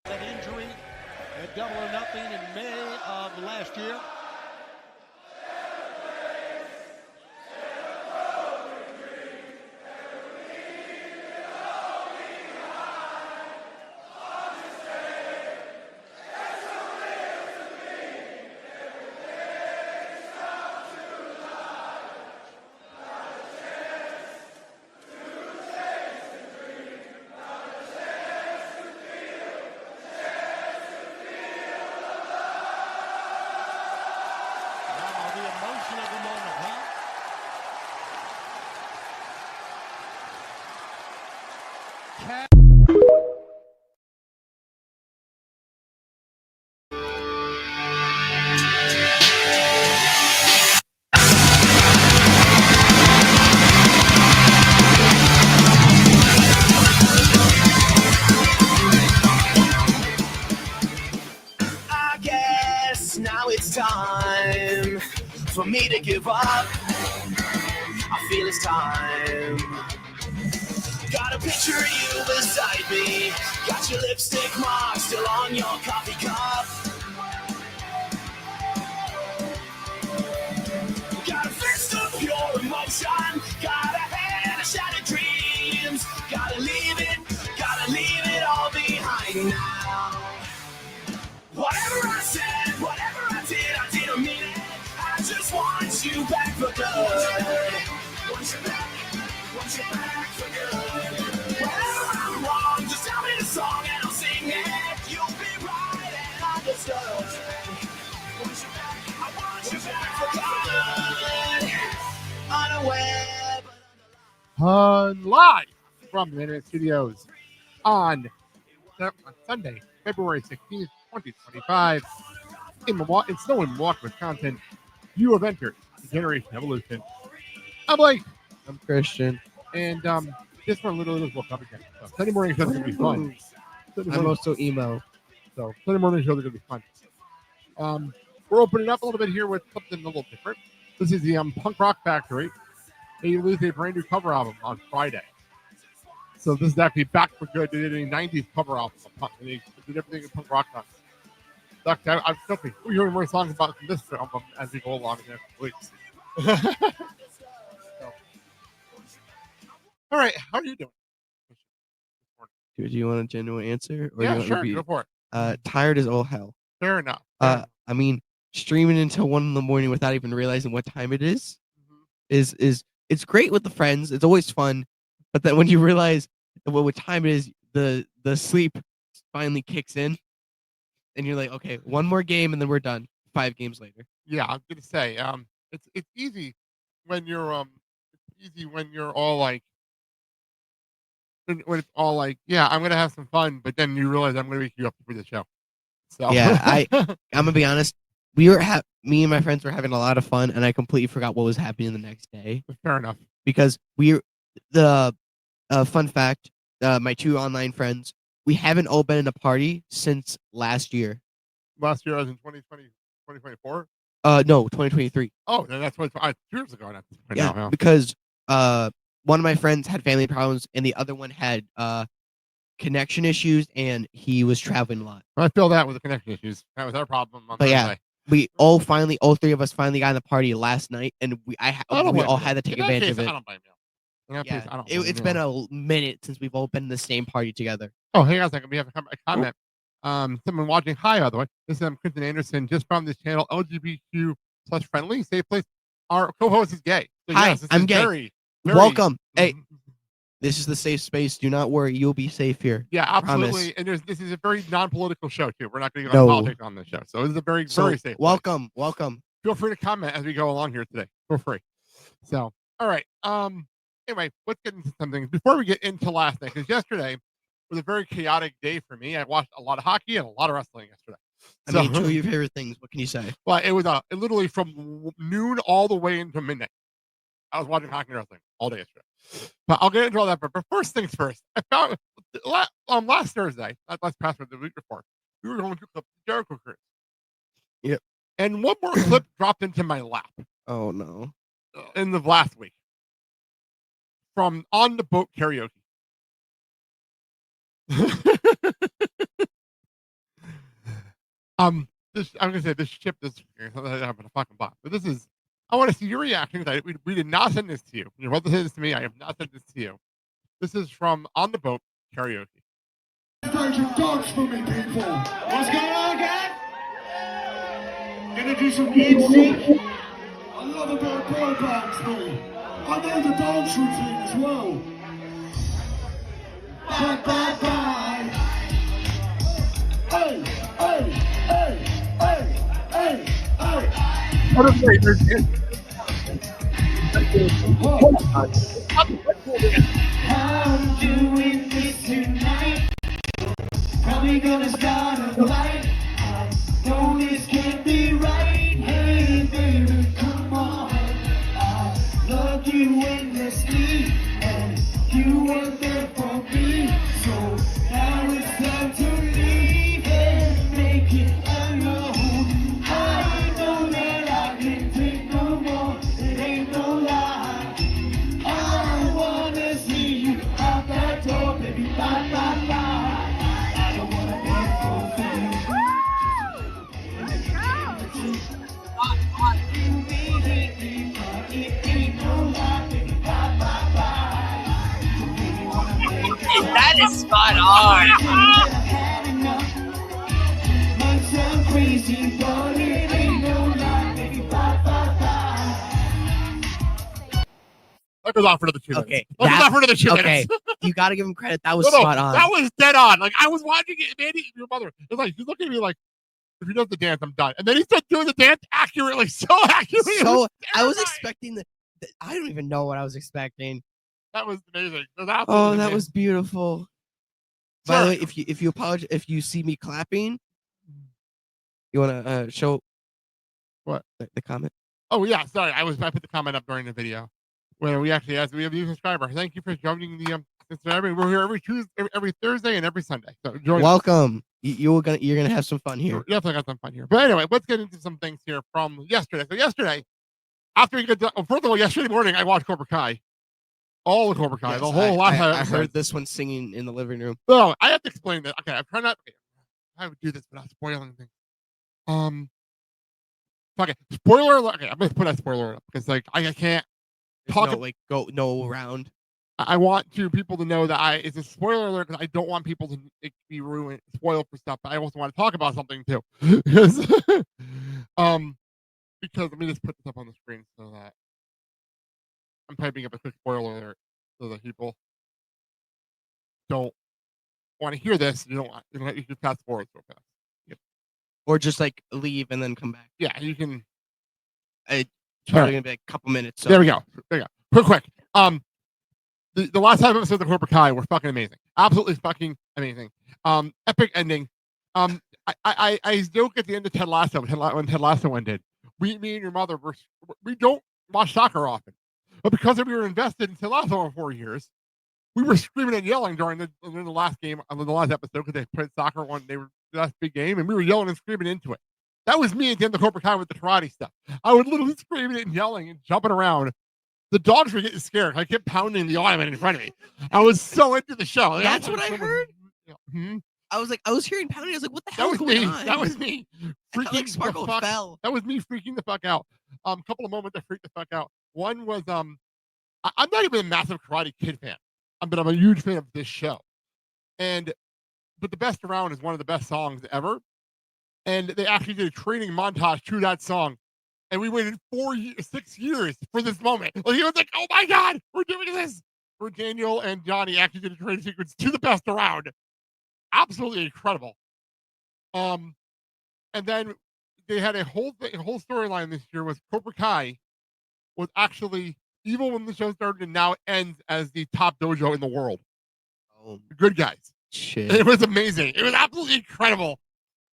That injury at Double or Nothing in May of last year. I guess now it's time for me to give up. I feel it's time. Got a picture of you beside me. Got your lipstick mark still on your coffee cup. Got a fist of pure emotion. Got a head of shattered dreams. Gotta leave it all behind now. Whatever I said, whatever I didn't mean it. I just want you back for good. Want you back for good. Wherever I'm wrong, just tell me the song and I'll sing it. You'll be right and understood. I want you back for good. Unaware, but Live from the Internet Studios on Sunday, February 16th, 2025. In Milwaukee, it's still in Milwaukee, Wisconsin. You have entered the Generation Evolution. I'm Blake. I'm Cristian. And this one literally woke up again. So Sunday morning shows are going to be fun. I'm also emo. So Sunday morning shows are going to be fun. We're opening up a little bit here with something a little different. This is the Punk Rock Factory. They released a brand new cover album on Friday. So this is actually back for good. They did a 90s cover album. They did everything in punk rock time. I'm still hearing more songs about this album as we go along in the next weeks. So. All right, how are you doing? Do you want a genuine answer? Or Yeah, you want sure, to be, go for it. tired as all hell. Fair enough. I mean, streaming until 1 a.m. without even realizing what time it is it's great with the friends. It's always fun. But then when you realize what time it is, the sleep finally kicks in. And you're like, okay, one more game and then we're done. 5 games later. Yeah, I'm gonna say, it's easy when you're all like when it's all like, yeah, I'm gonna have some fun, but then you realize I'm gonna wake you up for the show. So Yeah, I'm gonna be honest. Me and my friends were having a lot of fun, and I completely forgot what was happening the next day. Fair enough. Because fun fact, my 2 online friends, we haven't all been in a party since last year. Last year, I was in 2020, 2024. No, 2023. Oh, then that's 2 years ago. Yeah, because one of my friends had family problems, and the other one had connection issues, and he was traveling a lot. I feel that with the connection issues. That was our problem. But yeah, all 3 of us finally got in the party last night, and we all had to take advantage of it. I don't blame you. Yeah, it's been a minute since we've all been in the same party together. Oh, hang on a second. We have a comment. Someone watching. Hi, by the way. This is Cristian Anderson, just from this channel, LGBTQ plus friendly, safe place. Our co-host is gay. So Hi, yes, I'm gay. Very, welcome. Hey, this is the safe space. Do not worry. You'll be safe here. Yeah, absolutely. Promise. And this is a very non-political show, too. We're not going to get on politics on this show. So this is a very safe welcome. place. Welcome. Feel free to comment as we go along here today. Feel free. So, all right. Anyway, let's get into something. Before we get into last night, because yesterday was a very chaotic day for me. I watched a lot of hockey and a lot of wrestling yesterday. I mean, 2 of your favorite things. What can you say? Well, it was literally from noon all the way into midnight. I was watching hockey and wrestling all day yesterday. But I'll get into all that. But first things first, I found last Thursday, not last past, but the week before, we were going to the Jericho Cruise. Yep. And one more clip dropped into my lap. Oh, no. In the last week. From On the Boat Karaoke. I'm gonna say this ship is having a fucking bot, but this is. I want to see your reaction. We did not send this to you. You're about to send this to me. I have not sent this to you. This is from On the Boat Karaoke. Station dance for me, people. What's going on, guys? Gonna do some music. I love a bit of boy bands, me. I know the dance routine as well. Bye, bye, bye. Hey, hey, hey, hey, hey, hey. What if there's How I'm doing this tonight. Probably gonna start a fight. I know this can't be right. Hey, baby, come on. I love you endlessly, and you were there for me. So now it's time to leave and make it alone. I know that I can't take no more. It ain't no lie. I wanna see you out that door, baby. Bye, bye, bye. I don't wanna be That is spot on. Might sound crazy, but it ain't no lie, baby. Bye, bye, bye. that goes on for another 2 minutes? Okay, That goes on for another 2 okay. minutes. You gotta give him credit. That was No, spot on. that was dead on. Like I was watching it, Mandy, your mother. It was like she's looking at me like, if he does the dance, I'm done. And then he started doing the dance accurately, so accurately. So I was terrifying. expecting I don't even know what I was expecting. That was amazing. That was Oh, absolutely that amazing. was beautiful. By the Sorry. way, if you apologize, if you see me clapping, you wanna show What? the comment? Oh yeah, sorry. I put the comment up during the video where we actually asked. We have a new subscriber. Thank you for joining the subscriber. We're here every Tuesday, every Thursday, and every Sunday. So join us. Welcome. You're gonna have some fun here. We're definitely got some fun here. But anyway, let's get into some things here from yesterday. So yesterday, after we get done, first of all, yesterday morning I watched Cobra Kai, all the Cobra Kai, Yes, the whole last I episode. heard this one singing in the living room. No, I have to explain that. Okay, I'm trying not. Okay, I would do this without spoiling things. Okay, spoiler alert. Okay, I'm gonna put a spoiler up because like I can't There's talk. no round. I want people to know that it's a spoiler alert because I don't want people to be ruined, spoiled for stuff. But I also want to talk about something too, because let me just put this up on the screen so that I'm typing up a quick spoiler alert so that people don't want to hear this. You don't want you can fast forward so fast. Or just like leave and then come back. Yeah, you can. It's All probably right. gonna be like a couple minutes. So. There we go. Quick. The last 5 episodes of Cobra Kai were fucking amazing. Absolutely fucking amazing. Epic ending. I joke at the end of Ted Lasso when Ted Lasso ended. Me and your mother we don't watch soccer often, but because we were invested in Ted Lasso for 4 years, we were screaming and yelling during the last game, the last episode because they played soccer they were the last big game, and we were yelling and screaming into it. That was me at the end of Cobra Kai with the karate stuff. I was literally screaming and yelling and jumping around. The dogs were getting scared. I kept pounding the ottoman in front of me. I was so into the show. That's what I heard. Hmm? I was hearing pounding. I was like, "What the hell That is was going me. on?" That was me. I felt like Sparkle fell. That was me freaking the fuck out. A couple of moments I freaked the fuck out. One was I'm not even a massive Karate Kid fan, but I'm a huge fan of this show. But the best around is one of the best songs ever. And they actually did a training montage to that song. And we waited 6 years for this moment. Like, he was like, oh my God, we're doing this. Where Daniel and Johnny actually did a training sequence to the best around. Absolutely incredible. And then they had a whole storyline this year was Cobra Kai was actually evil when the show started and now it ends as the top dojo in the world. Oh, The good guys. shit. It was amazing. It was absolutely incredible.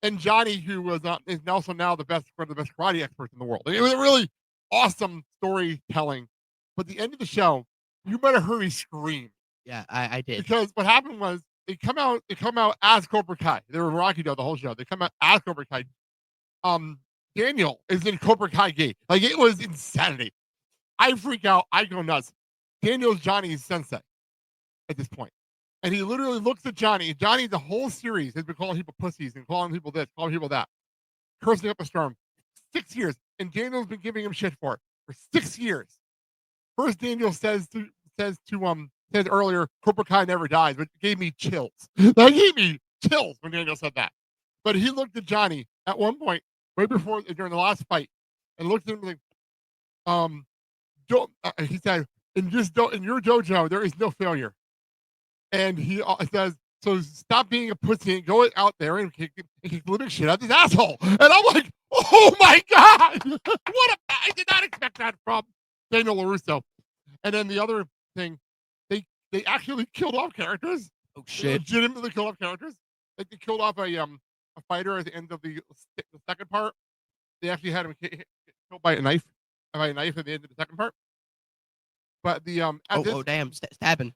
And Johnny, who was is also now one of the best karate experts in the world. It was a really awesome storytelling. But the end of the show, you better hurry scream. Yeah, I did. Because what happened was they come out as Cobra Kai. They were Rocky Doe the whole show. They come out as Cobra Kai. Daniel is in Cobra Kai Gate. Like, it was insanity. I freak out. I go nuts. Daniel's Johnny's sensei at this point. And he literally looks at Johnny. Johnny, the whole series, has been calling people pussies and calling people this, calling people that. cursing up a storm. 6 years. And Daniel's been giving him shit for it for 6 years. First, Daniel says earlier, Cobra Kai never dies, which gave me chills. That gave me chills when Daniel said that. But he looked at Johnny at one point, right before during the last fight, and looked at him like, he said, in your dojo, there is no failure. And he says, so stop being a pussy and go out there and kick the living shit out of this asshole. And I'm like, oh my God. I did not expect that from Daniel LaRusso. And then the other thing, they actually killed off characters. Oh They shit! legitimately killed off characters. Like they killed off a fighter at the end of the second part. They actually had him killed by a knife at the end of the second part. But the Damn, stabbing.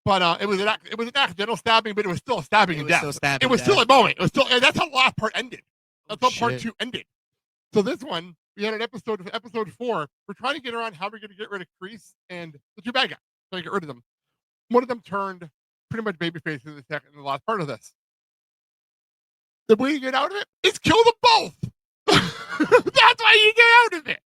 But it was an accidental stabbing, but it was still a stabbing in death. It was still a moment. It was still, and that's how the last part ended. That's how part shit. 2 ended. So this one, we had an episode 4. We're trying to get around how we're going to get rid of Kreese and the 2 bad guys. Trying to get rid of them. One of them turned pretty much babyface in the last part of this. The way you get out of it is kill them both. That's why you get out of it.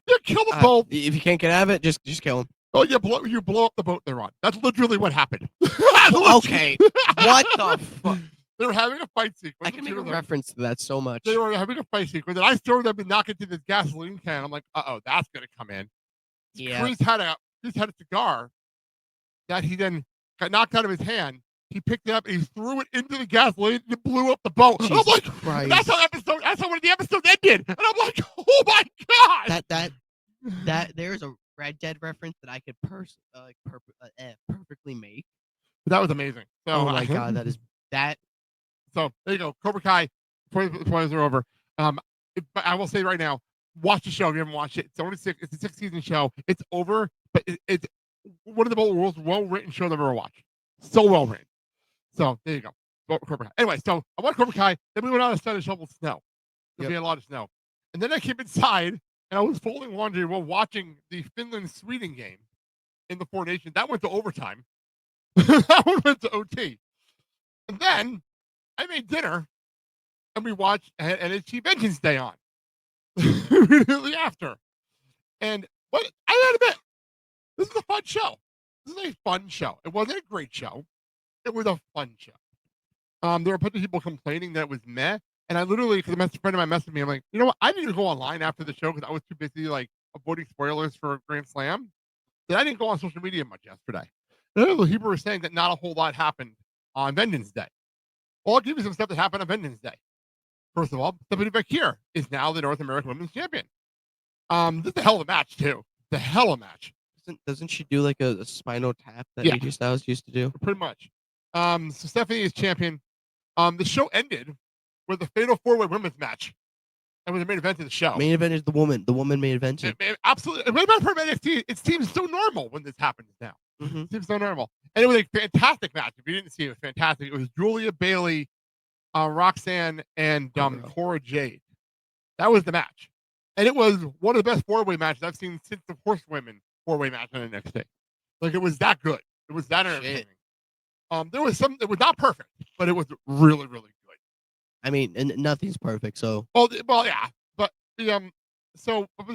You kill them both. If you can't get out of it, just kill him. Oh, you blow up the boat they're on. That's literally what happened. Okay. What the fuck? They were having a fight sequence. I can make a reference to that so much. They were having a fight sequence, and I throw them and knock into this gasoline can. I'm like, that's gonna come in. Yeah. Chris had a cigar that he then got knocked out of his hand. He picked it up and he threw it into the gasoline and blew up the boat. Jesus I'm like, Christ. that's how one of the episodes ended. And I'm like, oh my God. That there's a Red Dead reference that I could perfectly make. That was amazing. So, Oh my God, that is that. So there you go, Cobra Kai. Spoilers are over. But I will say right now, watch the show if you haven't watched it. It's a 6-season show. It's over, but it's one of the most well-written shows I've ever watched. So well written. So there you go. Cobra Kai. Anyway, so I watched Cobra Kai. Then we went out and started to shovel snow. There'll be a lot of snow. And then I came inside and I was folding laundry while watching the Finland-Sweden game in the Four Nations. That went to overtime. That one went to OT. And then I made dinner and we watched NXT Vengeance Day on immediately after. And I gotta admit, this is a fun show. This is a fun show. It wasn't a great show. It was a fun show. There were a bunch of people complaining that it was meh. And I literally, because a friend of mine messaged me, I'm like, you know what? I didn't go online after the show because I was too busy like avoiding spoilers for Grand Slam. That I didn't go on social media much yesterday. And people were saying that not a whole lot happened on Vengeance Day. Well, I'll give you some stuff that happened on Vengeance Day. First of all, Stephanie Bakir is now the North American Women's Champion. This is a hell of a match, too. It's a hell of a match. Doesn't she do like a spinal tap that AJ Styles used to do? Pretty much. So Stephanie is champion. The show ended with a fatal 4-way women's match. And was the main event of the show. Main event is the woman. The woman main event. Absolutely. What about from NXT? It seems so normal when this happens now. Mm-hmm. It seems so normal. And it was a fantastic match. If you didn't see it, it was fantastic. It was Julia Bailey, Roxanne, and Cora Jade. That was the match. And it was one of the best 4-way matches I've seen since the Horsewomen 4-way match on NXT. Like, it was that good. It was that entertaining. There was some, it was not perfect, but it was really, really good. I mean, and nothing's perfect, so. Well, yeah. But the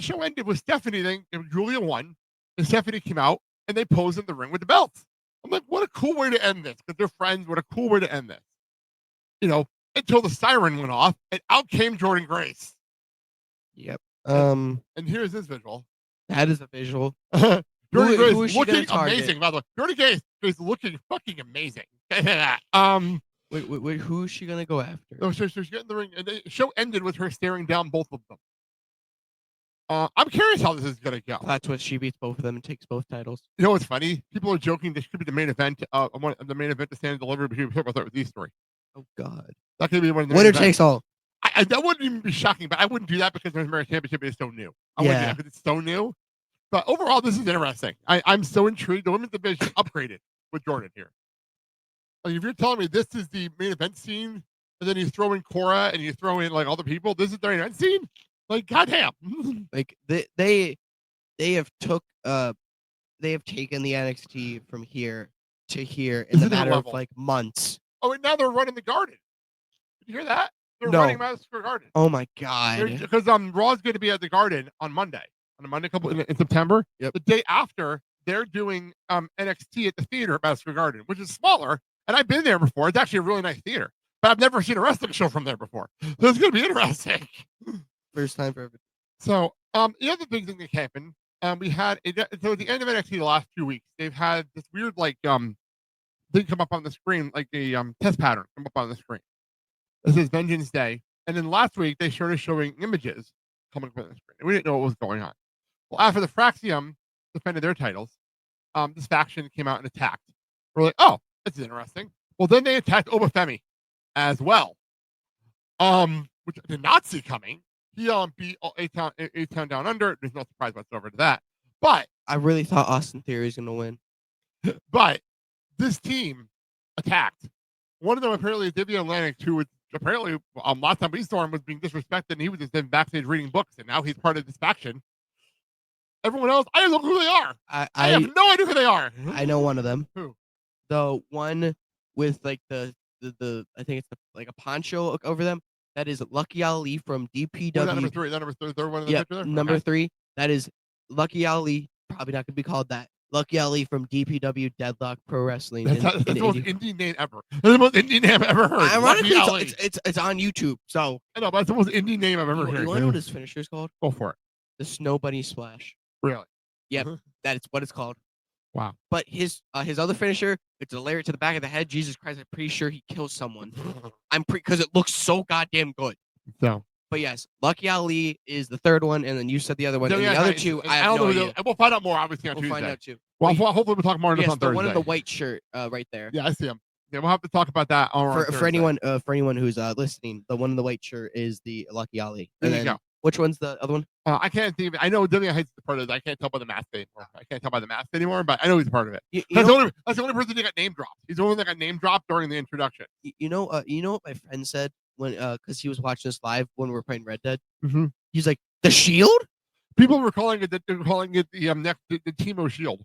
show ended with Stephanie then, and Julia won, and Stephanie came out, and they posed in the ring with the belts. I'm like, what a cool way to end this, because they're friends. What a cool way to end this. You know, until the siren went off, and out came Jordan Grace. Yep. And here's this visual. That is a visual. Jordan Grace looking target? amazing, by the way. Jordan Grace is looking fucking amazing. Wait, who is she gonna go after? No, she's getting in the ring, and the show ended with her staring down both of them. I'm curious how this is gonna go. That's what she beats both of them and takes both titles. You know what's funny? People are joking this could be the main event. The main event to stand and deliver, but people about that with these story. Oh God, that could be one of the winner takes all. That wouldn't even be shocking, but I wouldn't do that because the American Championship is so new. I wouldn't do that because it's so new. But overall, this is interesting. I'm so intrigued. The women's division upgraded with Jordan here. Like, if you're telling me this is the main event scene, and then you throw in Cora and you throw in like other people, this is the main event scene. Like, goddamn. Like they have taken the NXT from here to here in the matter of like months. Oh, and now they're running the Garden. Did you hear that? They're No. running Madison Square Garden. Oh my god. Because Raw's going to be at the Garden on Monday. On a Monday couple in September. Yep. The day after, they're doing NXT at the theater at Madison Square Garden, which is smaller. And I've been there before. It's actually a really nice theater. But I've never seen a wrestling show from there before. So it's going to be interesting. First time for everything. So the other big thing that happened, we had so at the end of NXT the last 2 weeks, they've had this weird thing come up on the screen, like a test pattern come up on the screen. This is Vengeance Day. And then last week they started showing images coming up on the screen. And we didn't know what was going on. Well, after the Fraxium defended their titles, this faction came out and attacked. We're like, oh, that's interesting. Well, then they attacked Obafemi as well. Which I did not see coming. He beat A-Town Down Under. There's no surprise whatsoever to that. But I really thought Austin Theory was gonna win. But this team attacked. One of them apparently is Divya Atlantic, who was apparently last time we saw him was being disrespected, and he was just in backstage reading books, and now he's part of this faction. Everyone else, I don't know who they are. I have no idea who they are. I know one of them. Who? The one with like the I think it's like a poncho over them. That is Lucky Ali from DPW. That number three. That number third one in the picture there? Number Okay. 3. That is Lucky Ali. Probably not going to be called that. Lucky Ali from DPW Deadlock Pro Wrestling. That's the most indie name ever. That's the most indie name I've ever heard. Ironically, Lucky Ali. it's on YouTube. So I know, but it's the most indie name I've ever you heard. want to know what his finisher is called? Go for it. The Snow Bunny Splash. Really? Yep, that is what it's called. Wow. But his other finisher, it's a lariat to the back of the head. Jesus Christ, I'm pretty sure he kills someone. Because it looks so goddamn good. So. But yes, Lucky Ali is the third one, and then you said the other one. And the other two, I have no idea. We'll find out more, obviously, on We'll Tuesday. find out too. Well, hopefully we'll talk more on this on the Thursday. one in the white shirt, right there. Yeah, I see him. Yeah, we'll have to talk about that on For anyone who's listening, the one in the white shirt is the Lucky Ali. There you go. Which one's the other one? I can't think. I know Dillian Heights is part of it. I can't tell by the mask anymore. I can't tell by the mask anymore, but I know he's part of it. That's the only person that got name dropped. He's the only one that got name dropped during the introduction. You know what my friend said when because he was watching us live when we were playing Red Dead. Mm-hmm. He's like, the Shield? People were calling it the Timo Shield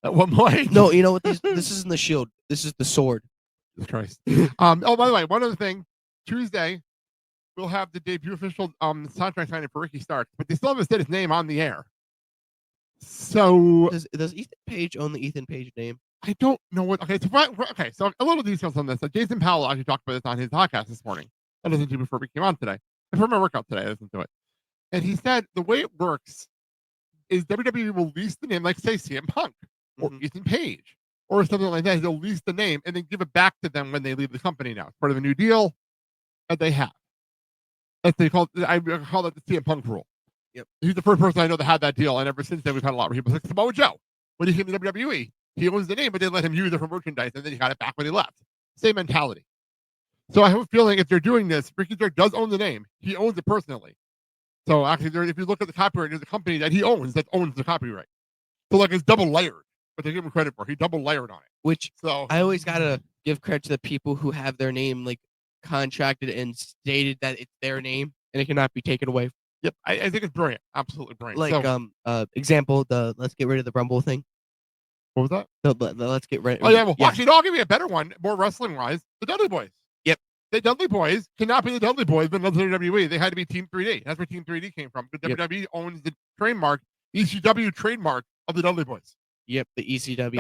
at one point. No, you know what? This isn't the Shield. This is the sword. Jesus Christ. Oh, by the way, one other thing. Tuesday, we'll have the debut official contract signing for Ricky Starks, but they still haven't said his name on the air. So does Ethan Page own the Ethan Page name? I don't know what. So a little details on this. Jason Powell actually talked about this on his podcast this morning. I listened to before we came on today. Before my workout today, I listened to it. And he said the way it works is WWE will lease the name, like say CM Punk or Ethan Page or something like that. They'll lease the name and then give it back to them when they leave the company now. It's part of a new deal that they have. I call it the CM Punk rule. Yep. He's the first person I know that had that deal, and ever since then we've had a lot of people. Like Samoa Joe, when he came to WWE, he owns the name, but they let him use it for merchandise, and then he got it back when he left. Same mentality. So I have a feeling if they're doing this, Ricky Starks does own the name. He owns it personally. So actually, if you look at the copyright, there's a company that he owns that owns the copyright. So like it's double layered, but they give him credit for it. He double layered on it. Which so I always gotta give credit to the people who have their name like contracted and stated that it's their name and it cannot be taken away. Yep, I think it's brilliant, absolutely brilliant. Like example, the let's get rid of the Rumble thing. What was that? The let's get rid. Oh yeah, well actually, no, I'll give you a better one, more wrestling wise. The Dudley Boys. Yep. The Dudley Boys cannot be the Dudley Boys, but not the WWE. They had to be Team 3D. That's where Team 3D came from. Because WWE owns the trademark, ECW trademark of the Dudley Boys. Yep, the ECW.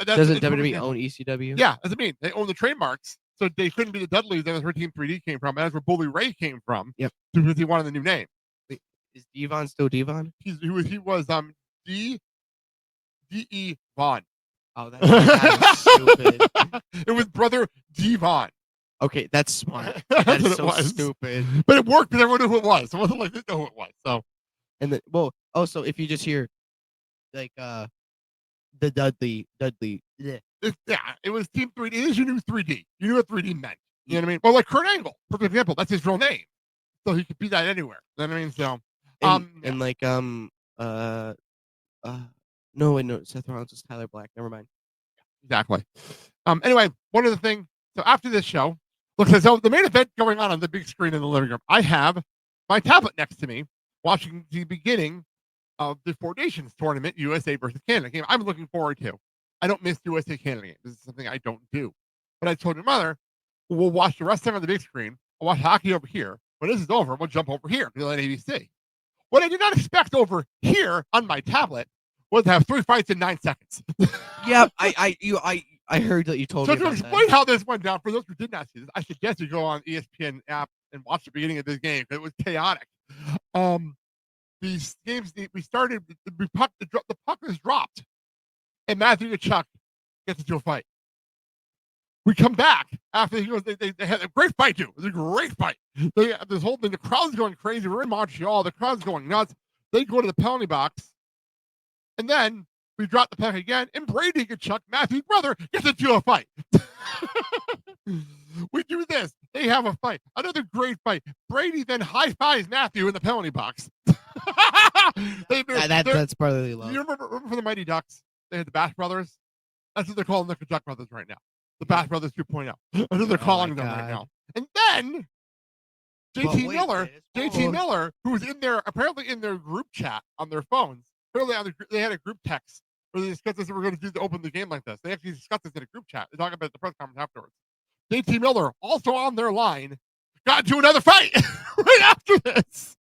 Doesn't WWE own ECW? Yeah, that's what I mean. They own the trademarks, so they couldn't be the Dudleys. That's where Team 3D came from. And that's where Bully Ray came from. Yep. Because he wanted the new name. Wait, is Devon still Devon? He was D.E. Vaughn. Oh, that's stupid. It was Brother Devon. Okay, that's smart. That's so stupid. But it worked because everyone knew who it was. So it wasn't like they didn't know who it was. So, and then, also if you just hear like the Dudley. Yeah, it was Team 3D. It is you knew 3D. You knew what 3D meant. You know what I mean? Well, like Kurt Angle, for example, that's his real name, so he could be that anywhere. You know what I mean? So, and like no, wait, no, Seth Rollins is Tyler Black. Never mind. Exactly. Anyway, one other thing. So after this show, look, so the main event going on the big screen in the living room. I have my tablet next to me, watching the beginning of the Four Nations tournament, USA versus Canada game. I'm looking forward to. I don't miss USA Canada game. This is something I don't do. But I told your mother, we'll watch the wrestling on the big screen. I'll watch hockey over here. When this is over, we'll jump over here to the ABC. What I did not expect over here on my tablet was to have 3 fights in 9 seconds. Yeah, I heard that you told So me to about explain that. how this went down, for those who did not see this, I suggest you go on ESPN app and watch the beginning of this game. It was chaotic. These games, we started, the puck was dropped, and Matthew Tkachuk gets into a fight. We come back after he goes. They had a great fight too. It was a great fight. They this whole thing. The crowd's going crazy. We're in Montreal. The crowd's going nuts. They go to the penalty box, and then we drop the puck again. And Brady Tkachuk, Matthew's brother, gets into a fight. We do this. They have a fight. Another great fight. Brady then high fives Matthew in the penalty box. That's brotherly love. You remember for the Mighty Ducks? They had the Bash Brothers. That's what they're calling the Tkachuk brothers right now. The Bash Brothers 2.0. That's what they're calling them right now. And then JT Miller, who's in there, apparently in their group chat on their phones. Apparently they had a group text where they discussed this. We're going to do to open the game like this. They actually discussed this in a group chat. They talk about it at the press conference afterwards. JT Miller, also on their line, got into another fight right after this.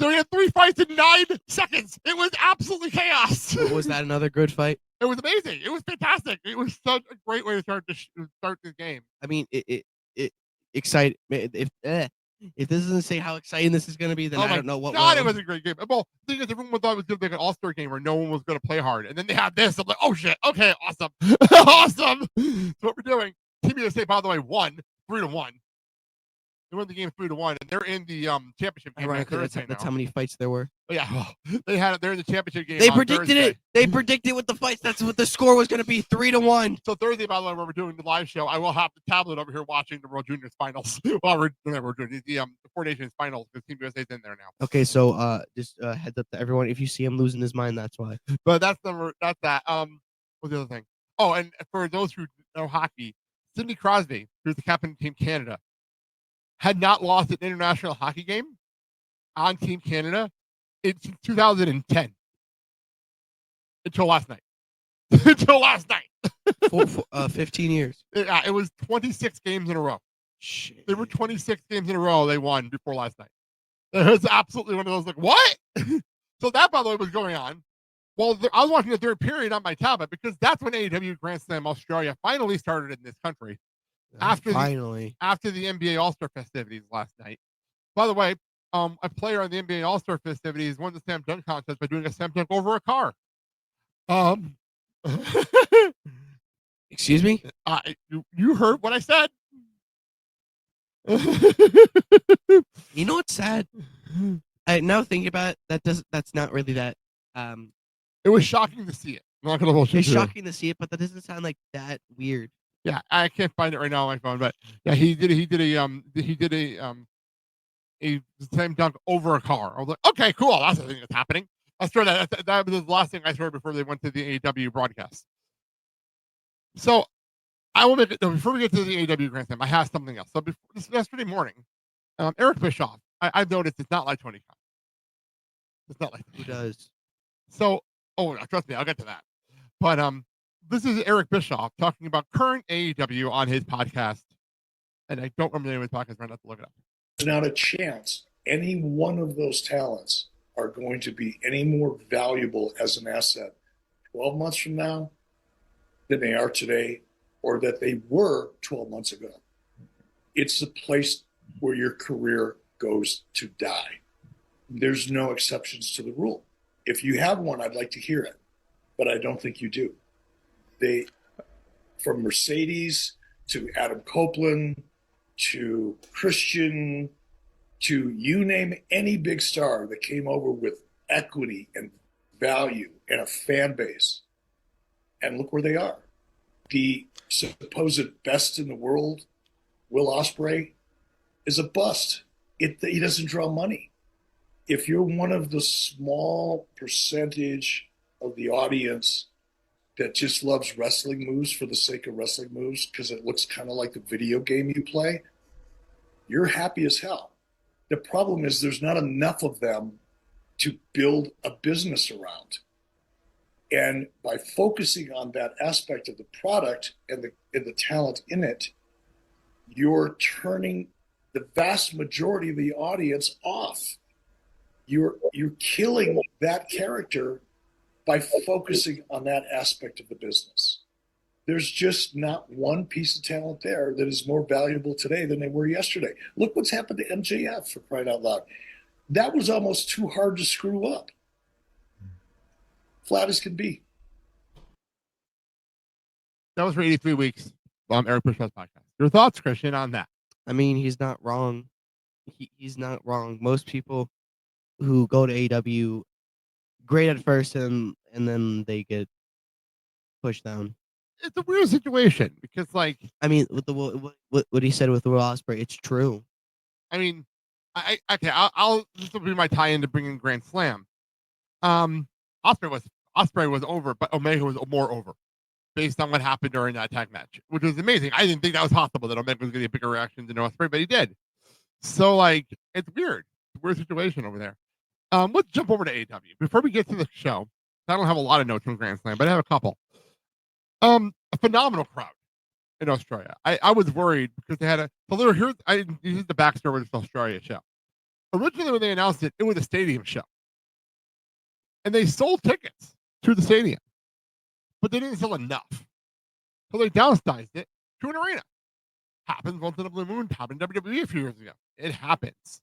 So he had 3 fights in 9 seconds. It was absolutely chaos. Was that another good fight? It was amazing. It was fantastic. It was such a great way to start this game. I mean, it excited. If this doesn't say how exciting this is going to be, then I don't know what. God, it was a great game. Well, the thing is, everyone thought it was going to be like an all-star game where no one was going to play hard, and then they had this. I'm like, oh shit, okay, awesome, awesome. So what we're doing? Team USA, by the way, won 3-1. They won the game 3-1, and they're in the championship game. Right, that's how many fights there were. But yeah, they're in the championship game. They predicted it. They predicted with the fights. That's what the score was going to be, 3-1. So Thursday, by the way, when we're doing the live show, I will have the tablet over here watching the World Juniors finals. Well, we're doing the Four Nations finals because Team USA's in there now. Okay, so just heads up to everyone. If you see him losing his mind, that's why. But that's that. What's the other thing? Oh, and for those who know hockey, Sidney Crosby, who's the captain of Team Canada, had not lost an international hockey game on Team Canada since 2010 until last night. Until last night. 15 years. It was 26 games in a row. Shit. There were 26 games in a row they won before last night. It was absolutely one of those like, what? So that, by the way, was going on. Well, I was watching the third period on my tablet because that's when AEW Grand Slam Australia finally started in this country. After the NBA All-Star festivities last night. By the way, a player on the NBA All-Star festivities won the slam dunk contest by doing a slam dunk over a car. Excuse me? You heard what I said. You know what's sad? Now thinking about it, that's not really that. It was shocking to see it. I'm not gonna bullshit. It's shocking to see it, but that doesn't sound like that weird. Yeah, I can't find it right now on my phone, but yeah, he did a slam dunk over a car. I was like, okay, cool, that's the thing that's happening. I saw that was the last thing I saw before they went to the AEW broadcast. So I will make it before we get to the AEW Grand Slam. I have something else. So yesterday morning, Eric Bischoff. I've noticed it's not like Tony Khan. It's not like Who does? So, trust me, I'll get to that. But this is Eric Bischoff talking about current AEW on his podcast. And I don't remember the name of his podcast. I'm going to have to look it up. There's not a chance any one of those talents are going to be any more valuable as an asset 12 months from now than they are today or that they were 12 months ago. It's the place where your career goes to die. There's no exceptions to the rule. If you have one, I'd like to hear it, but I don't think you do. From Mercedes to Adam Copeland to Cristian to you name any big star that came over with equity and value and a fan base. And look where they are. The supposed best in the world, Will Ospreay, is a bust. He doesn't draw money. If you're one of the small percentage of the audience that just loves wrestling moves for the sake of wrestling moves because it looks kind of like the video game you play, you're happy as hell. The problem is there's not enough of them to build a business around. And by focusing on that aspect of the product and the talent in it, you're turning the vast majority of the audience off. You're killing that character by focusing on that aspect of the business. There's just not one piece of talent there that is more valuable today than they were yesterday. Look what's happened to MJF, for crying out loud. That was almost too hard to screw up. Flat as can be. That was for 83 weeks. Eric Bischoff's podcast. Your thoughts, Cristian, on that? I mean, he's not wrong. He's not wrong. Most people who go to AEW, great at first, and then they get pushed down. It's a weird situation because, like, I mean, with the what he said with Will Ospreay, it's true. I mean, I'll this will be my tie-in to bringing Grand Slam. Ospreay was over, but Omega was more over, based on what happened during that tag match, which was amazing. I didn't think that was possible that Omega was going to get a bigger reaction than Ospreay, but he did. So, like, it's weird. It's a weird situation over there. Let's jump over to AEW before we get to the show. I don't have a lot of notes from Grand Slam, but I have a couple. A phenomenal crowd in Australia. I was worried because they had here's the backstory of this Australia show. Originally, when they announced it, it was a stadium show. And they sold tickets to the stadium, but they didn't sell enough. So they downsized it to an arena. Happens once in a blue moon, happened in WWE a few years ago. It happens.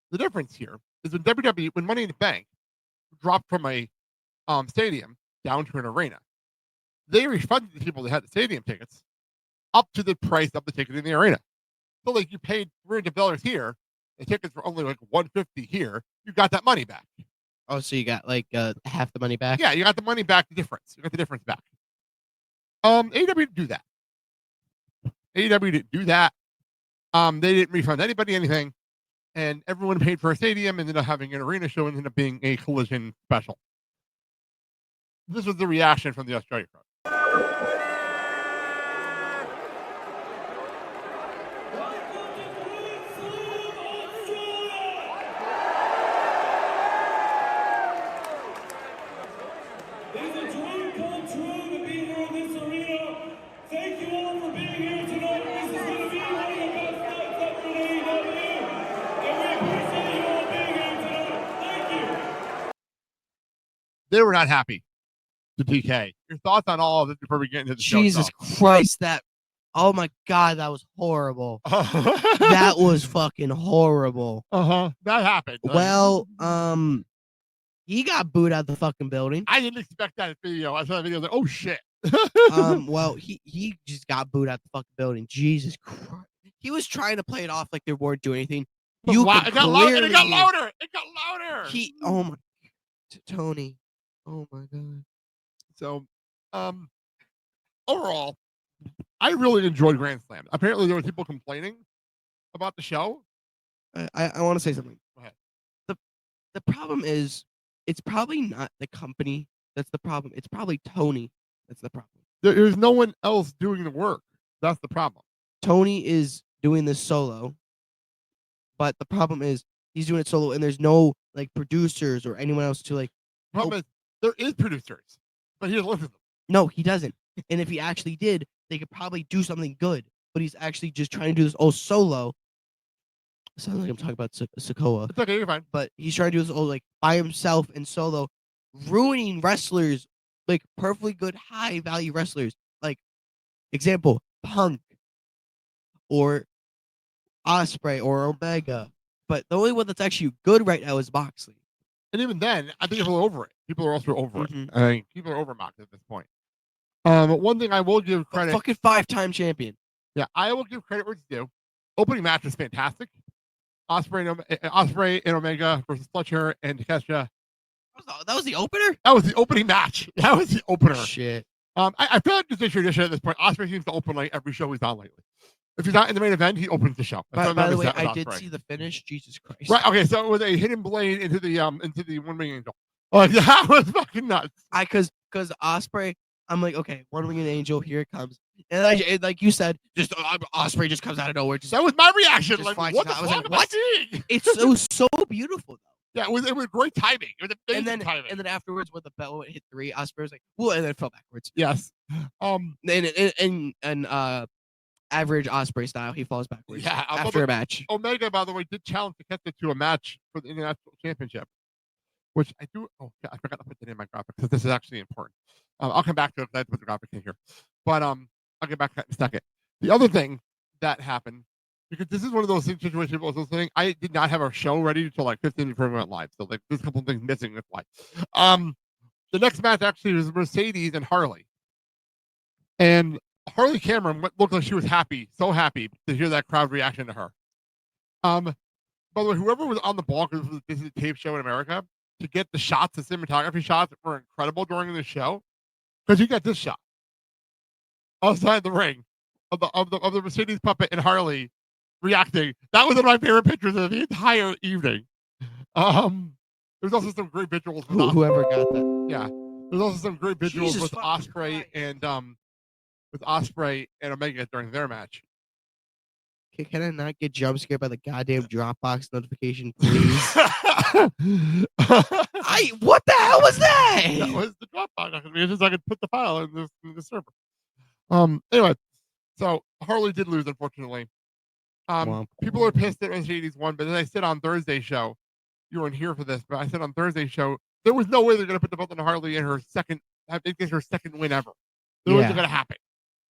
The difference here is when Money in the Bank dropped from a stadium down to an arena, they refunded the people that had the stadium tickets up to the price of the ticket in the arena. So, like, you paid $300 here, the tickets were only like $150 here. You got that money back. Oh, so you got like half the money back? Yeah, you got the money back. The difference. You got the difference back. AEW didn't do that. AEW didn't do that. They didn't refund anybody anything, and everyone paid for a stadium and ended up having an arena show and ended up being a Collision special. This was the reaction from the Australia crowd. It's a dream come true to be here in this arena. Thank you all for being here tonight. This is going to be one of the best nights ever in AEW. And we appreciate you all being here tonight. Thank you. They were not happy. To TK. Your thoughts on all of this before we get into the show? Jesus Christ, oh my God, that was horrible. That was fucking horrible. That happened. Well, he got booed out of the fucking building. I didn't expect that video. I saw the video, like, oh shit. Well, he just got booed out the fucking building. Jesus Christ. He was trying to play it off like they weren't doing anything. It got louder. It got louder. Oh my, Tony. Oh my God. So, overall, I really enjoyed Grand Slam. Apparently, there were people complaining about the show. I want to say something. Go ahead. The problem is, it's probably not the company that's the problem. It's probably Tony that's the problem. There's no one else doing the work. That's the problem. Tony is doing this solo, but the problem is he's doing it solo, and there's no like producers or anyone else to like. Problem is, there is producers, but he doesn't listen to them. No, he doesn't. And if he actually did, they could probably do something good. But he's actually just trying to do this all solo. It sounds like I'm talking about Sokoa. It's okay, you're fine. But he's trying to do this all like by himself and solo, ruining wrestlers, like perfectly good, high value wrestlers. Like, example, Punk or Ospreay or Omega. But the only one that's actually good right now is Moxley. And even then, I think people are over it. People are also over it. I think people are over Moxley at this point. One thing I will give credit. Fucking 5-time champion. Yeah, I will give credit where it's due. Opening match was fantastic. Ospreay and Omega versus Fletcher and Takeshita. That was the opener? That was the opening match. That was the opener. Shit. I feel like it's a tradition at this point. Ospreay seems to open like every show he's on lately. If he's not in the main event, he opens the show. By the way, I did see the finish. Jesus Christ. Right. Okay. So it was a hidden blade into the One Wing Angel. Oh, that was fucking nuts. Because Ospreay, I'm like, okay, One Winged Angel, here it comes, and like you said, just Ospreay just comes out of nowhere. That was my reaction. Like, what the fuck am I seeing? It's so beautiful though. Yeah, it was great timing. It was amazing timing. And then afterwards, when the bell hit 3, Ospreay was like, whoa, and then it fell backwards. Yes. And average Osprey style. He falls backwards. Yeah, after a match. Omega, by the way, did challenge Takeshita to a match for the International Championship, which I do. Oh, I forgot to put that in my graphic because this is actually important. I'll come back to it because I put the graphic in here, but I'll get back to that in a second. The other thing that happened, because this is one of those situations I was listening, I did not have our show ready until like 15 before we went live, so like there's a couple of things missing. That's why. The next match actually was Mercedes and Harley, and Harley Cameron looked like she was happy, so happy to hear that crowd reaction to her. By the way, whoever was on the ball, because this is a tape show in America, to get the shots, the cinematography shots were incredible during the show. Because you got this shot outside the ring of the Mercedes puppet and Harley reacting. That was one of my favorite pictures of the entire evening. There's also some great visuals. Whoever got that. Yeah, there's also some great visuals Jesus with fucking Osprey and Omega during their match. Can I not get jump scared by the goddamn Dropbox notification, please? What the hell was that? That was the Dropbox. It's just I could put the file in the server. Anyway, so Harley did lose, unfortunately. People are pissed that Mercedes won, but as I said on Thursday's show, you weren't here for this, but I said on Thursday's show, there was no way they're going to put the belt on Harley in her second win ever. It wasn't going to happen.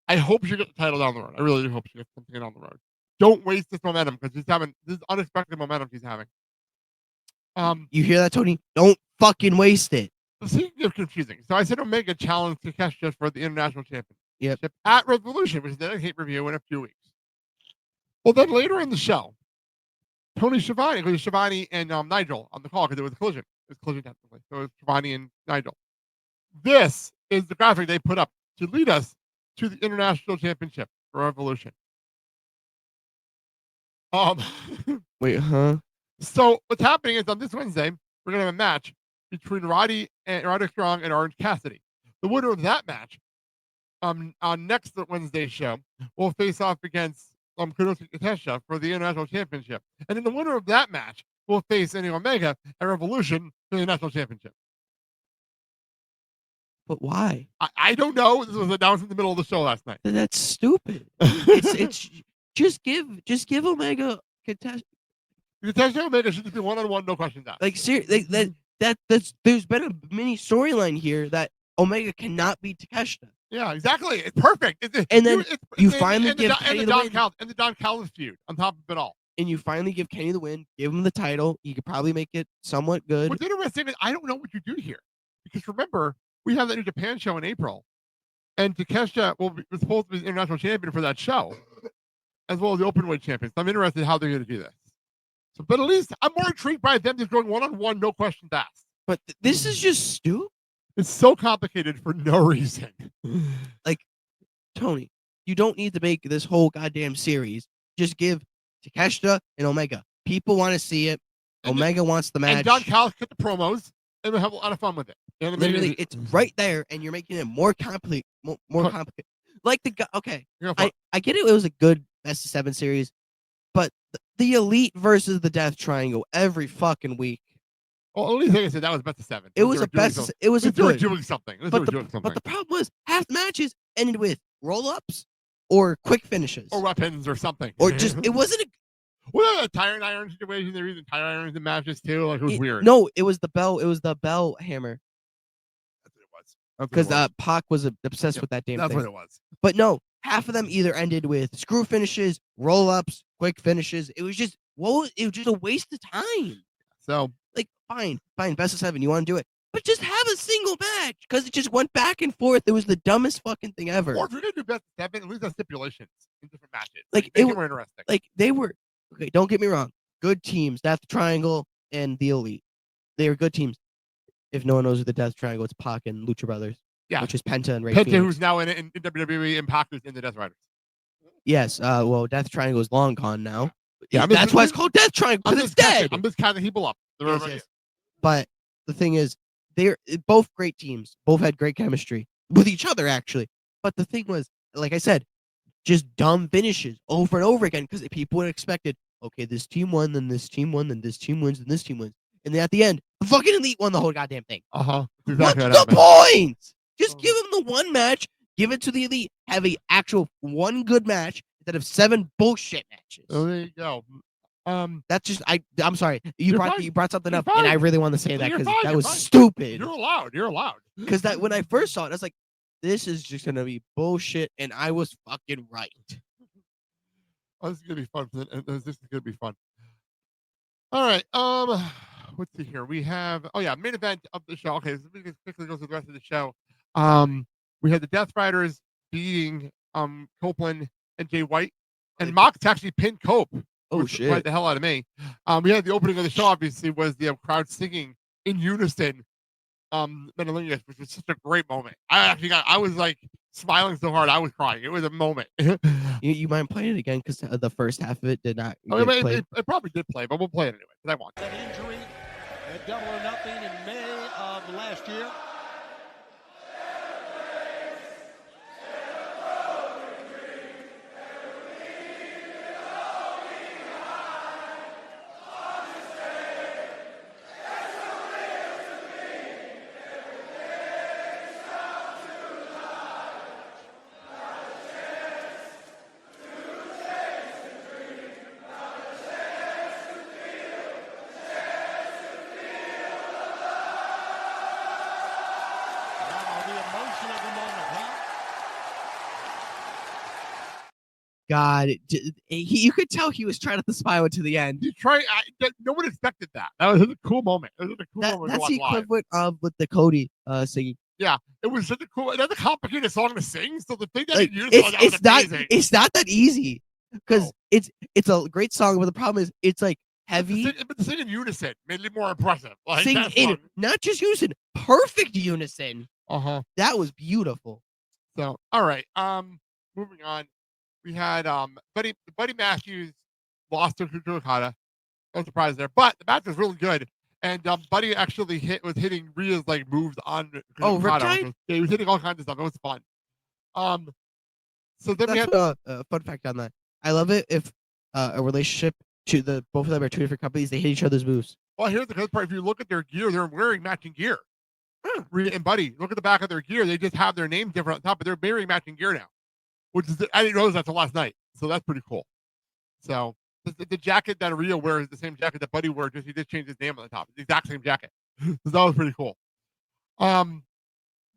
I hope she gets the title down the road. I really do hope she gets something down the road. Don't waste this momentum because this is unexpected momentum she's having. You hear that, Tony? Don't fucking waste it. The scene is confusing. So I said Omega challenged Takeshita for the International Championship Yep. at Revolution, which is the hate review in a few weeks. Well, then later in the show, Tony Schiavone and Nigel on the call because it was a collision. It was a collision technically. So it was Schiavone and Nigel. This is the graphic they put up to lead us to the International Championship for Revolution. Wait, huh? So what's happening is on this Wednesday, we're gonna have a match between Roddy Strong and Orange Cassidy. The winner of that match, on next Wednesday's show, will face off against Kunoshi Takeshita for the International Championship, and then the winner of that match will face Kenny Omega at Revolution for the National Championship. But why? I don't know. This was announced in the middle of the show last night. That's stupid. it's just give Omega contest. Takeshita Omega should just be one-on-one, no questions asked. Like seriously, that's there's been a mini storyline here that Omega cannot beat Takeshita. Yeah, exactly. It's perfect. And then you finally give Kenny the win. And the Don Callis feud on top of it all. And you finally give Kenny the win, give him the title. You could probably make it somewhat good. What's interesting is I don't know what you do here. Because remember, we have that New Japan show in April. And Takeshita was supposed to be the international champion for that show, as well as the openweight champion. So I'm interested in how they're going to do this. So, but at least I'm more intrigued by them just going one-on-one, no questions asked. But this is just stupid. It's so complicated for no reason. Like, Tony, you don't need to make this whole goddamn series. Just give Takeshita and Omega. People want to see it. Omega wants the match. And Don Callis cut the promos, and we'll have a lot of fun with it. You know what I mean? Literally, it's right there, and you're making it more complicated. More complicated. Like I get it. It was a good best of 7 series, but the Elite versus the Death Triangle every fucking week. Well, at least like I said, that was best of 7. It was a best. It was a They were good. doing something. But the problem was half the matches ended with roll-ups or quick finishes or weapons or something. Or just it wasn't a. Well, a tire iron situation. They're using tire irons in matches too. Like it was weird. No, it was the bell. It was the bell hammer. That's what it was. Because Pac was obsessed with that damn That's thing. what it was. But no, half of them either ended with screw finishes, roll-ups, quick finishes. It was just a waste of time. So like fine, best of 7. You want to do it, but just have a single match because it just went back and forth. It was the dumbest fucking thing ever. Or if you're gonna do best of 7, at least have stipulations in different matches. Like it was more interesting. Like they were okay. Don't get me wrong. Good teams, Death Triangle and the Elite. They were good teams. If no one knows who the Death Triangle, it's Pac and Lucha Brothers. Yeah, which is Penta and Ray Penta, Phoenix. who's now in WWE, and Pac is in the Death Riders. Yes. Well, Death Triangle is long gone now. Yeah, that's why it's called Death Triangle because it's dead. I'm just counting people up. Yes. But the thing is, they're both great teams. Both had great chemistry with each other, actually. But the thing was, like I said, just dumb finishes over and over again because people would have expected, okay, this team won, then this team won, then this team wins, and this team wins. And then at the end, the fucking Elite won the whole goddamn thing. Exactly What's the point? Just give them the one match, give it to the Elite, have a actual one good match, instead of 7 bullshit matches. Oh, there you go. That's just I'm sorry. You brought something You're up, fine. and I really want to say that You're because fine, that you're was fine. stupid. You're allowed. You're allowed. Because that when I first saw it, I was like, this is just gonna be bullshit, and I was fucking right. Oh, this is gonna be fun. This is gonna be fun. All right. Let's see here. We have main event of the show. Okay, so we can quickly go through the rest of the show. We had the Death Riders beating Copeland and Jay White, and Mox actually pinned Cope. Oh which shit! Right the hell out of me. We had the opening of the show. Obviously, was the crowd singing in unison. Metalingus, which was such a great moment. I was like smiling so hard I was crying. It was a moment. You mind playing it again because the first half of it did not. It probably did play, but we'll play it anyway because I want. That injury at Double or Nothing in May of last year. God, you could tell he was trying to spy to the end. No one expected that. That was a cool moment. It was a cool moment. That's the equivalent of with the Cody singing. Yeah, it was such a cool. Another complicated song to sing. So the thing that Like, it's not that easy because it's a great song, but the problem is it's like heavy. But the sing in unison made it more impressive. Like, sing in not just unison, perfect unison. That was beautiful. So all right, moving on. We had Buddy Matthews lost to Okada. No surprise there, but the match was really good. And Buddy actually was hitting Rhea's like moves on. Riptide? Yeah, he was hitting all kinds of stuff. It was fun. So then we had a fun fact on that. I love it if a relationship both of them are two different companies. They hit each other's moves. Well, here's the good part. If you look at their gear, they're wearing matching gear. Rhea and Buddy, look at the back of their gear. They just have their names different on top, but they're wearing matching gear now. Which is I didn't realize that until last night. So that's pretty cool. So the jacket that Rhea wears is the same jacket that Buddy wears, he just changed his name on the top. It's the exact same jacket. So that was pretty cool. The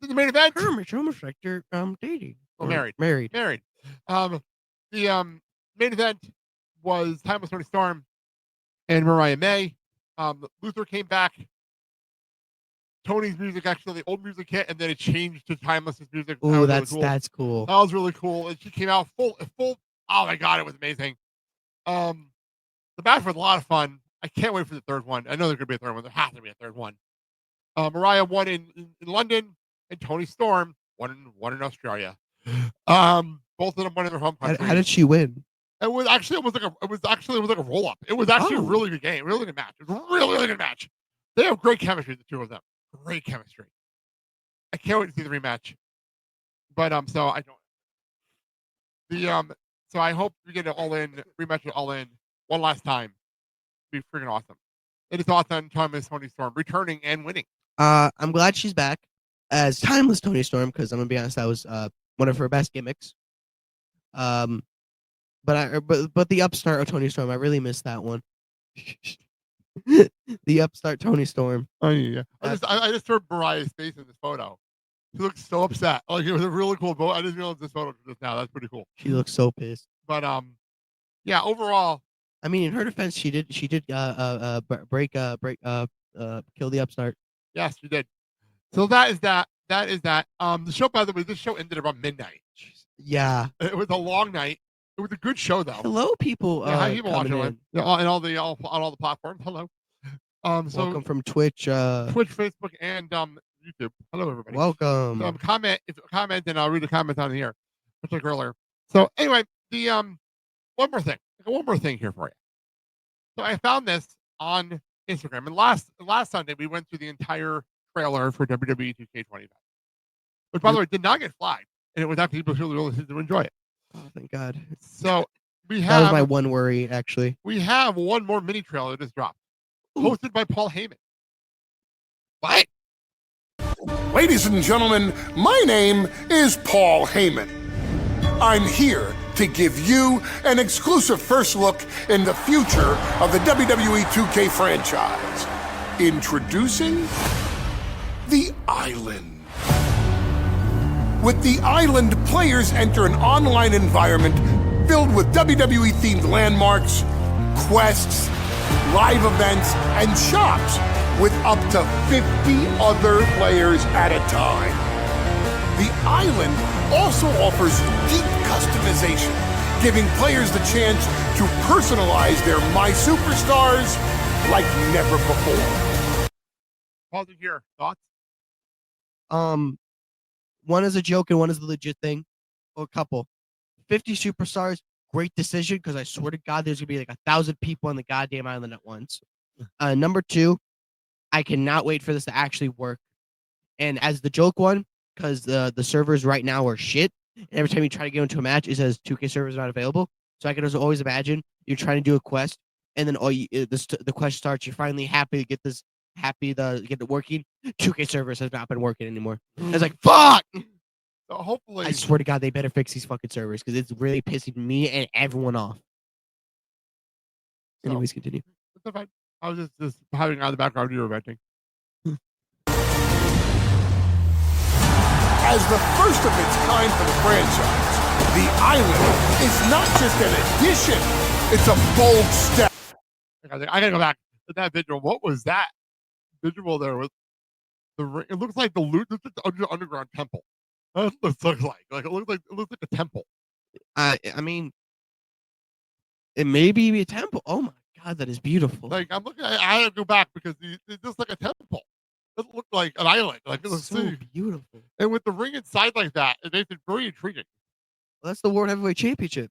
main event. It's almost like they're dating. Oh, married. The main event was Timeless Tony Storm and Mariah May. Luther came back. Tony's music, actually, the old music hit, and then it changed to Timeless's music. Oh, that's cool. That was really cool. And she came out full. Oh my god, it was amazing. The match was a lot of fun. I can't wait for the third one. I know there's gonna be a third one. There has to be a third one. Mariah won in London, and Tony Storm won in Australia. Both of them won in their home country. How did she win? It was like a roll up. It was actually a really good game, really good match. It was a really, really good match. They have great chemistry, the two of them. Great chemistry. I can't wait to see the rematch. But so I don't. So I hope we get an rematch with All In one last time. It'd be freaking awesome. It is awesome. Timeless Tony Storm returning and winning. I'm glad she's back as Timeless Tony Storm because I'm gonna be honest, that was one of her best gimmicks. But the upstart of Tony Storm, I really missed that one. The upstart Tony Storm. Oh yeah. I just heard Mariah's face in this photo. She looks so upset. Like it was a really cool photo. I just realized this photo just now. That's pretty cool. She looks so pissed. But yeah. Overall, I mean, in her defense, she did kill the upstart. Yes, she did. So that is that. The show, by the way, this show ended about midnight. Yeah. It was a long night. It was a good show, though. Hello, people. Hi, people watching it. Yeah, on all the platforms. Hello. So welcome from Twitch, Facebook, and YouTube. Hello, everybody. Welcome. So comment, and I'll read the comments on here, just like earlier. So anyway, the one more thing here for you. So I found this on Instagram, and last Sunday we went through the entire trailer for WWE 2K20, which by the way did not get flagged, and it was actually people who really seemed to enjoy it. Oh, thank God. So we have that was my one worry, actually. We have one more mini trailer that just dropped, hosted by Paul Heyman. What? Ladies and gentlemen, my name is Paul Heyman. I'm here to give you an exclusive first look in the future of the WWE 2K franchise. Introducing The Island. With The Island, players enter an online environment filled with WWE-themed landmarks, quests, live events, and shops with up to 50 other players at a time. The Island also offers deep customization, giving players the chance to personalize their My Superstars like never before. Pause it here. Thoughts? One is a joke and one is the legit thing. Or a couple. 50 superstars, great decision, because I swear to God, there's gonna be like 1,000 people on the goddamn island at once. Number two, I cannot wait for this to actually work. And as the joke one, because the servers right now are shit, and every time you try to get into a match, it says 2K servers not available. So I can just always imagine you're trying to do a quest, and then the quest starts. You're finally happy to get this, happy to get it working. 2K servers has not been working anymore. It's like fuck. So hopefully, I swear to God, they better fix these fucking servers because it's really pissing me and everyone off. So, Anyways, continue. It's fine. I was just having on the background you were venting. As the first of its kind for the franchise, The Island is not just an addition, it's a bold step. I gotta go back to that visual. What was that visual there with the? It looks like the underground temple. That's what it looks like. It looks like a temple. I mean, it may be a temple. Oh my God, that is beautiful. Like I'm looking at it, I gotta go back because it's just like a temple. It doesn't look like an island. Like it looks so beautiful. And with the ring inside like that, it makes it very intriguing. Well, that's the World Heavyweight Championship.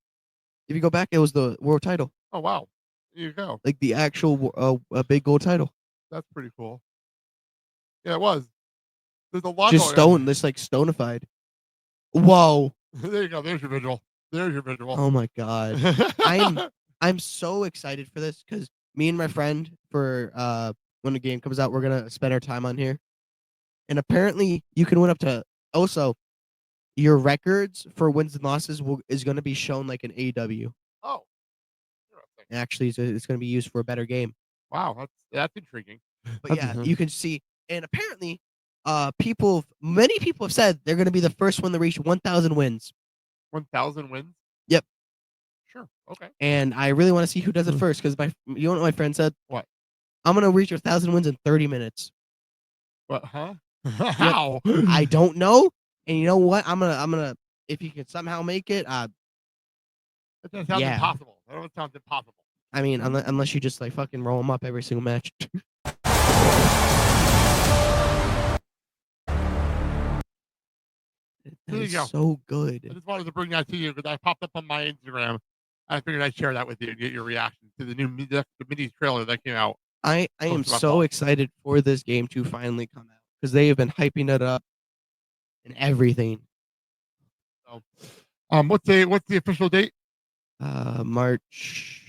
If you go back, it was the world title. Oh wow, there you go. Like the actual big gold title. That's pretty cool. Yeah, it was. There's a lot. Just stone. This like stonified. Whoa. There you go. There's your visual. There's your visual. Oh my God. I'm so excited for this because me and my friend for when the game comes out, we're gonna spend our time on here. And apparently you can win up to also your records for wins and losses is gonna be shown like an AEW. Oh. Actually, it's gonna be used for a better game. Wow, that's intriguing. But yeah, you can see, and apparently, many people have said they're gonna be the first one to reach 1,000 wins. 1,000 wins? Yep. Sure. Okay. And I really want to see who does it first because you know what my friend said? What? I'm gonna reach 1,000 wins in 30 minutes. What? Huh? How? I don't know. And you know what? I'm gonna if you can somehow make it. That sounds impossible. That sounds impossible. I mean, unless you just like fucking roll them up every single match. There you go. So good. I just wanted to bring that to you because I popped up on my Instagram. I figured I'd share that with you and get your reaction to the new mini trailer that came out. I am so excited for this game to finally come out because they have been hyping it up and everything. So, what's the official date? March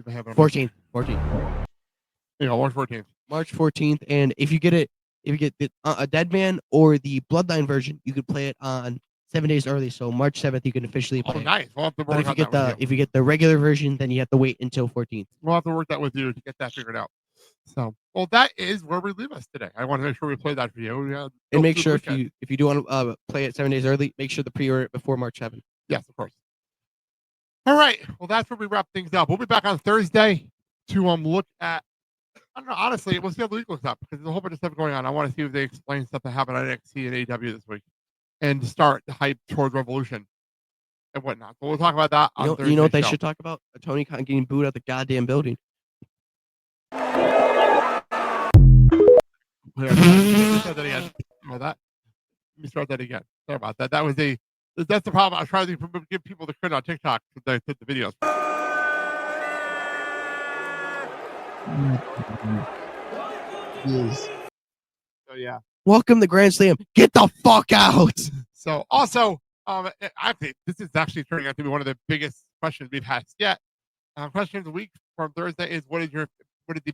14th. 14th. You know, March 14th. March 14th, and if you get a Dead Man or the Bloodline version, you could play it on 7 days early. So March 7th, you can officially play. Oh, nice. We'll have to but work on that. If you get the regular version, then you have to wait until 14th. We'll have to work that with you to get that figured out. So, well, that is where we leave us today. I want to make sure we play that for you. And make sure if you do want to play it 7 days early, make sure to pre-order it before March 7th. Yes, of course. All right. Well, that's where we wrap things up. We'll be back on Thursday to look at. I don't know. Honestly, we'll see how the week looks up because there's a whole bunch of stuff going on. I want to see if they explain stuff that happened on NXT and AEW this week, and start the hype towards Revolution and whatnot. So we'll talk about that. You know what they should talk about? Tony Khan getting booed out the goddamn building. Let me start that again. Let me start that again. Sorry about that. That's the problem. I was trying to give people the credit on TikTok because they put the videos. Yes. So yeah. Welcome to Grand Slam. Get the fuck out. So also, actually, this is actually turning out to be one of the biggest questions we've had yet. Question of the week from Thursday is what is the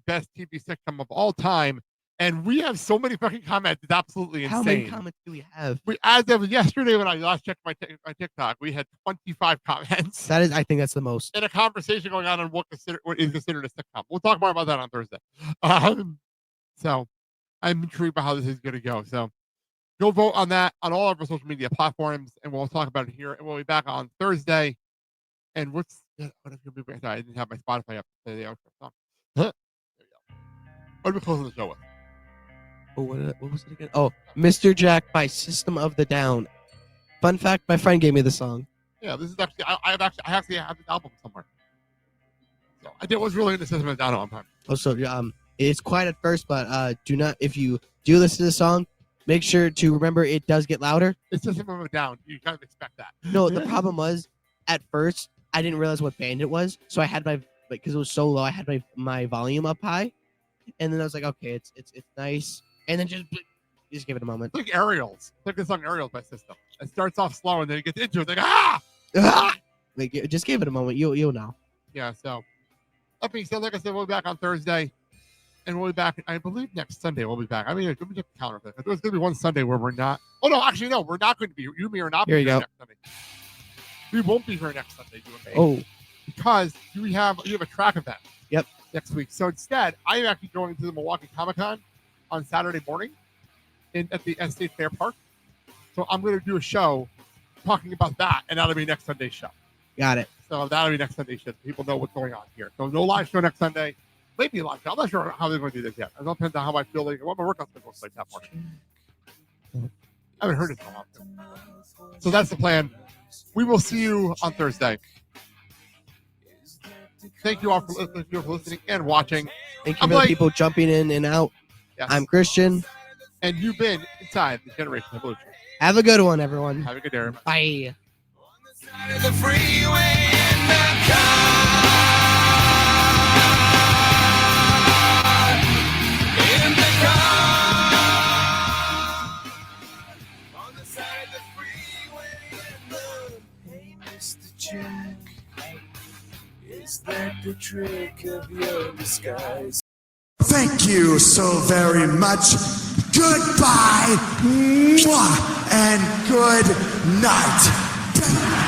best TV sitcom of all time? And we have so many fucking comments. It's absolutely insane. How many comments do we have? As of yesterday when I last checked my TikTok, we had 25 comments. I think that's the most. And a conversation going on what is considered a sitcom. We'll talk more about that on Thursday. So I'm intrigued by how this is going to go. So go vote on that on all of our social media platforms, and we'll talk about it here. And we'll be back on Thursday. And what if you'll be sorry, I didn't have my Spotify up to play the outro song. There we go. What are we closing the show with? Oh, what was it again? Oh, Mr. Jack by System of the Down. Fun fact: my friend gave me the song. Yeah, this is actually I actually have this album somewhere. So I was really into System of the Down at one time. Oh, so it's quiet at first, but do not, if you do listen to the song, make sure to remember it does get louder. It's System of a Down. You kind of expect that. No, the problem was at first I didn't realize what band it was, so I had because it was so low, I had my volume up high, and then I was like, okay, it's nice, and then just give it a moment. It's like Aerials. It's like the song Aerials by System. It starts off slow and then it gets into it. Like ah! Like, just give it a moment. You'll know. Yeah. So that being said, like I said, we'll be back on Thursday. And we'll be back, I believe, next Sunday. We'll be back. I mean, let me check the calendar. There's going to be one Sunday where we're not. Oh, no, actually, no. We're not going to be. You and me are not here. You go. Next Sunday. We won't be here next Sunday, you and me. Oh. Because you have a track event. Yep. Next week. So instead, I am actually going to the Milwaukee Comic-Con on Saturday morning at the State Fair Park. So I'm going to do a show talking about that, and that'll be next Sunday's show. Got it. So that'll be next Sunday's show. People know what's going on here. So no live show next Sunday. Maybe a live show. I'm not sure how they're going to do this yet. It all depends on how I feel like what my workout's going to look like that morning. I haven't heard it so long. So that's the plan. We will see you on Thursday. Thank you all for listening and watching. Thank you for the people jumping in and out. Yes. I'm Cristian. And you've been inside the Generation Evolution. Have a good one, everyone. Have a good day, everybody. Bye. The freeway in the car. In the car. On the side of the freeway in the. Hey, Mr. Jack. Is that the trick of your disguise? Thank you so very much. Goodbye. Mwah, and good night.